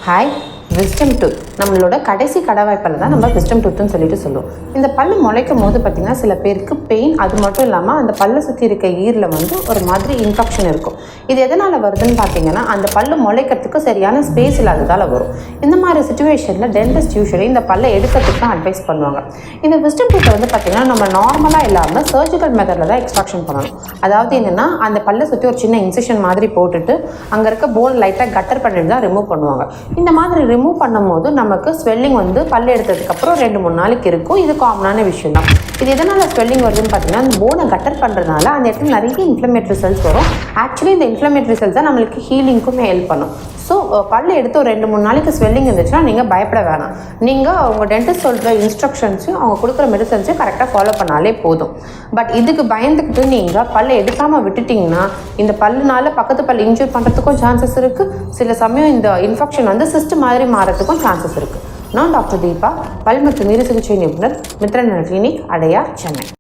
Hi, wisdom tooth. நம்மளோட கடைசி கடவாய்ப்பல்ல தான் நம்ம விஸ்டம் டூத்துன்னு சொல்லிட்டு சொல்லுவோம். இந்த பல்லு முளைக்கும் போது பார்த்திங்கன்னா சில பேருக்கு பெயின், அது மட்டும் இல்லாமல் அந்த பல்லை சுற்றி இருக்க ஈரில் ஒரு மாதிரி இன்ஃபெக்ஷன் இருக்கும். இது எதனால் வருதுன்னு பார்த்தீங்கன்னா அந்த பல்லு முளைக்கிறதுக்கு சரியான ஸ்பேஸ் இல்லாததால் வரும். இந்த மாதிரி சுச்சுவேஷனில் டென்டிஸ்ட் யூஸ்வலி இந்த பல்லை எடுக்கிறதுக்கு தான் அட்வைஸ் பண்ணுவாங்க. இந்த விஸ்டம் டூத்தை பார்த்திங்கன்னா நம்ம நார்மலாக இல்லாமல் சர்ஜிக்கல் மெத்தடில் தான் எக்ஸ்ட்ராக்ஷன் பண்ணணும். அதாவது என்னென்னா அந்த பல்லை சுற்றி ஒரு சின்ன இன்செக்ஷன் மாதிரி போட்டுட்டு அங்கே இருக்க போன் லைட்டாக கட்டர் பண்ணிட்டு தான் ரிமூவ் பண்ணுவாங்க. இந்த மாதிரி ரிமூவ் பண்ணும்போது நமக்கு ஸ்வெல்லிங் பல்லு எடுத்ததுக்கப்புறம் 2-3 நாளைக்கு இருக்கும். இது காமனான விஷயம் தான். இது எதனால் ஸ்வெல்லிங் வருதுன்னு பார்த்தீங்கன்னா அந்த போனை கட்டர் பண்ணுறதுனால அந்த இடத்துல நிறைய இன்ஃப்ளமேட்டரி செல்ஸ் வரும். ஆக்சுவலி இந்த இன்ஃப்ளமேட்டரி செல்ஸ் தான் நம்மளுக்கு ஹீலிங்க்கும் ஹெல்ப் பண்ணும். ஸோ பல்லு எடுத்து ஒரு 2-3 நாளைக்கு ஸ்வெல்லிங் இருந்துச்சுன்னா நீங்கள் பயப்பட வேணாம். நீங்கள் உங்கள் டென்டிஸ்ட் சொல்கிற இன்ஸ்ட்ரக்ஷன்ஸையும் அவங்க கொடுக்குற மெடிசன்ஸையும் கரெக்டாக ஃபாலோ பண்ணாலே போதும். பட் இதுக்கு பயந்துக்கிட்டு நீங்கள் பல்லை எடுக்காமல் விட்டுட்டிங்கன்னா இந்த பல்லுனால பக்கத்து பல் இன்ஜூர் பண்ணுறதுக்கும் சான்சஸ் இருக்குது. சில சமயம் இந்த இன்ஃபெக்ஷன் சிஸ்ட் மாதிரி மாறத்துக்கும் சான்சஸ் இருக்குது. நான் டாக்டர் தீபா, பல் மற்றும் இரு சிகிச்சை நிபுணர், மித்ரன் கிளினிக், அடையார், சென்னை.